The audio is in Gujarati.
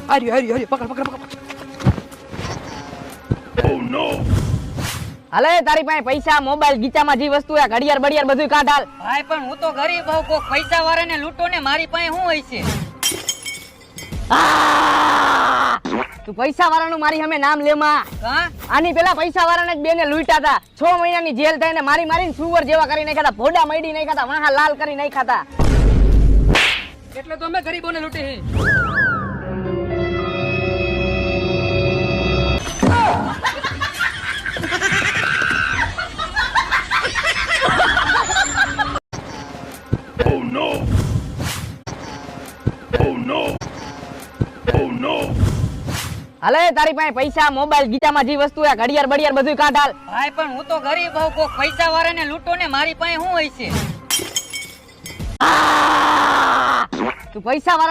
હરી પકડ. Oh no! હાલે તારી પાસે પૈસા મોબાઈલ ગીચામાં જે વસ્તુ હે ઘડિયાળ બડિયાળ બધું કાઢ હાલ. ભાઈ પણ હું તો ગરીબ હોઉં, કોક પૈસા વાળાને લૂંટો ને, મારી પાસે શું હોય છે? તું પૈસા વાળાનું મારી સામે નામ લેમાં. હા આની પેલા પૈસા વાળાને જ બેને લૂંટ્યા હતા. 6 મહિનાની જેલ થઈને મારીને સુવર જેવા કરી નાખ્યા હતા, ભોડા મૈડી નાખ્યા હતા, વાહા લાલ કરી નાખ્યા હતા. એટલે તો અમે ગરીબોને લૂંટી હી. Oh no! Oh no! Oh no! હાલે તારી પાસે પૈસા મોબાઈલ ગીચામાં જે વસ્તુ હે ઘડિયાળ બડિયાળ બધું કાઢ હાલ. ભાઈ પણ હું તો ગરીબ હોઉં, કોક પૈસા વાળાને લૂંટો ને, મારી પાસે શું હોય છે? તું પૈસા વાળા